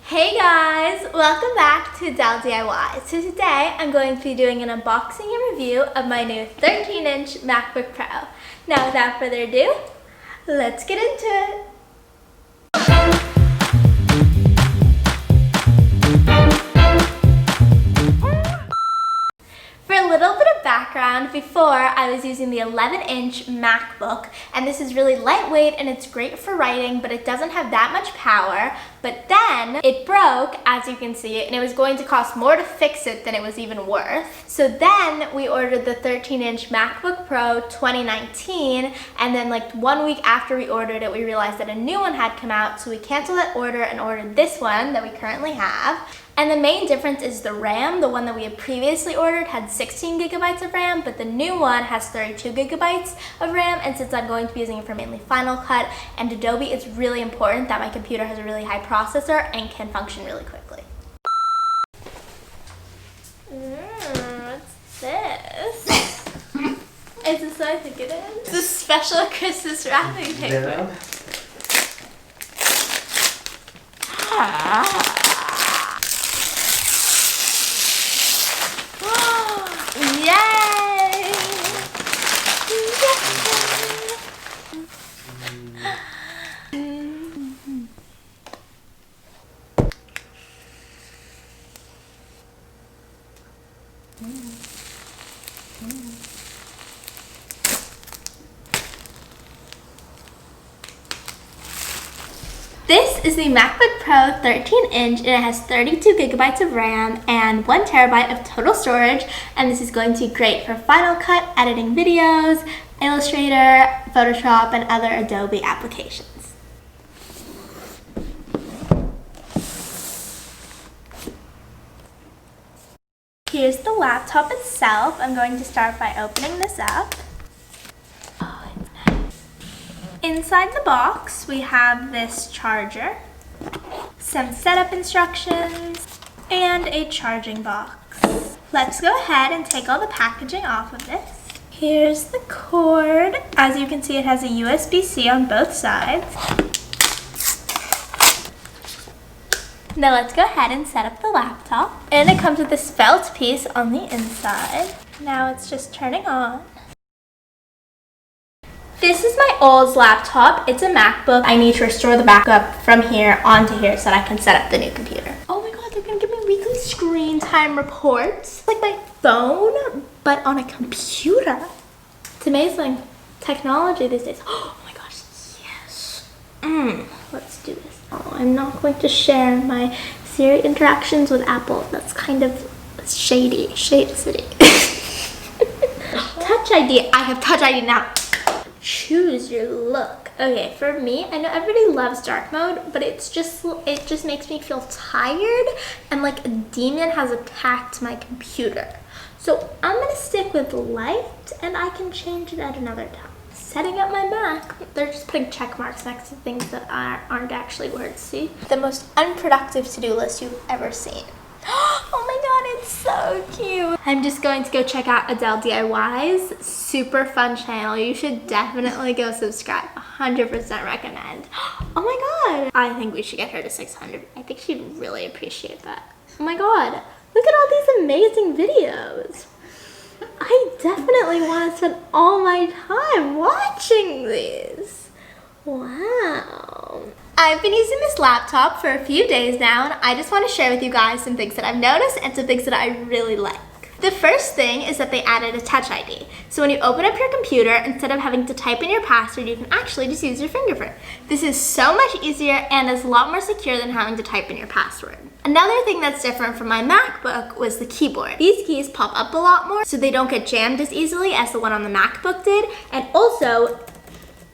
Hey guys, welcome back to Adele DIY. So today I'm going to be doing an unboxing and review of my new 13-inch MacBook Pro. Now without further ado, let's get into it. For a little bit of background, before I was using the 11-inch MacBook, and this is really lightweight and it's great for writing, but it doesn't have that much power. But then it broke, as you can see, and it was going to cost more to fix it than it was even worth. So then we ordered the 13-inch MacBook Pro 2019, and then like 1 week after we ordered it, we realized that a new one had come out, so we canceled that order and ordered this one that we currently have. And the main difference is the RAM. The one that we had previously ordered had 16 gigabytes of RAM, but the new one has 32 gigabytes of RAM. And since I'm going to be using it for mainly Final Cut and Adobe, it's really important that my computer has a really high processor and can function really quickly. What's this? Is this what I think it is? It's a special Christmas wrapping paper. Yeah. Yay! This is the MacBook Pro 13-inch, and it has 32 gigabytes of RAM and 1 terabyte of total storage, and this is going to be great for Final Cut, editing videos, Illustrator, Photoshop, and other Adobe applications. Here's the laptop itself. I'm going to start by opening this up. Inside the box, we have this charger, some setup instructions, and a charging box. Let's go ahead and take all the packaging off of this. Here's the cord. As you can see, it has a USB-C on both sides. Now let's go ahead and set up the laptop. And it comes with this felt piece on the inside. Now it's just turning on. This is my old laptop. It's a MacBook. I need to restore the backup from here onto here so that I can set up the new computer. Oh my god, they're gonna give me weekly screen time reports. Like my phone, but on a computer. It's amazing. Technology these days. Oh my gosh, yes. Let's do this. Oh, I'm not going to share my Siri interactions with Apple. That's kind of shady. Shade City. Touch ID. I have Touch ID now. Choose your look. Okay, for me, I know everybody loves dark mode, but it just makes me feel tired and like a demon has attacked my computer. So I'm gonna stick with light, and I can change it at another time. Setting up my Mac, they're just putting check marks next to things that aren't actually words. See? The most unproductive to-do list you've ever seen. Oh my god, it's so cute. I'm just going to go check out Adele DIY's super fun channel. You should definitely go subscribe. 100% recommend. Oh my god. I think we should get her to 600. I think she'd really appreciate that. Oh my god. Look at all these amazing videos. I definitely want to spend all my time watching these. Wow. I've been using this laptop for a few days now, and I just want to share with you guys some things that I've noticed and some things that I really like. The first thing is that they added a Touch ID. So when you open up your computer, instead of having to type in your password, you can actually just use your fingerprint. This is so much easier and is a lot more secure than having to type in your password. Another thing that's different from my MacBook was the keyboard. These keys pop up a lot more, so they don't get jammed as easily as the one on the MacBook did, and also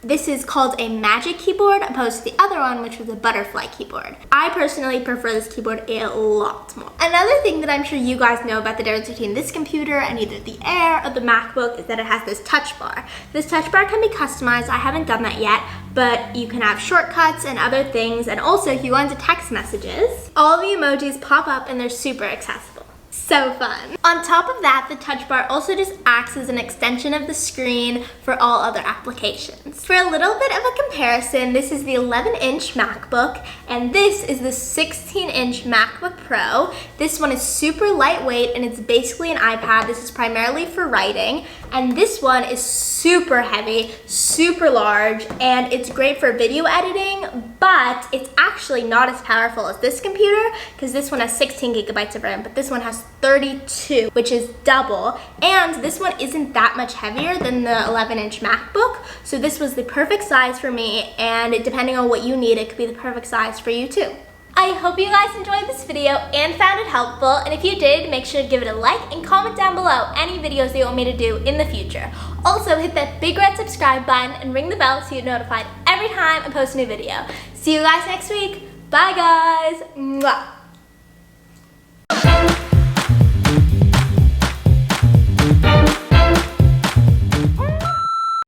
this is called a Magic keyboard opposed to the other one, which was a butterfly keyboard. I personally prefer this keyboard a lot more. Another thing that I'm sure you guys know about the difference between this computer and either the Air or the MacBook is that it has this touch bar. This touch bar can be customized. I haven't done that yet, but you can have shortcuts and other things. And also, if you go into text messages, all the emojis pop up and they're super accessible. So fun. On top of that, the touch bar also just acts as an extension of the screen for all other applications. For a little bit of a comparison, this is the 11-inch MacBook, and this is the 16-inch MacBook Pro. This one is super lightweight, and it's basically an iPad. This is primarily for writing, and this one is super heavy, super large, and it's great for video editing, but it's actually not as powerful as this computer, because this one has 16 gigabytes of RAM, but this one has 32, which is double, and this one isn't that much heavier than the 11-inch MacBook, so this was the perfect size for me, and depending on what you need, it could be the perfect size for you too. I hope you guys enjoyed this video and found it helpful, and if you did, make sure to give it a like and comment down below any videos that you want me to do in the future. Also, hit that big red subscribe button and ring the bell so you're notified every time I post a new video. See you guys next week. Bye guys. Mwah.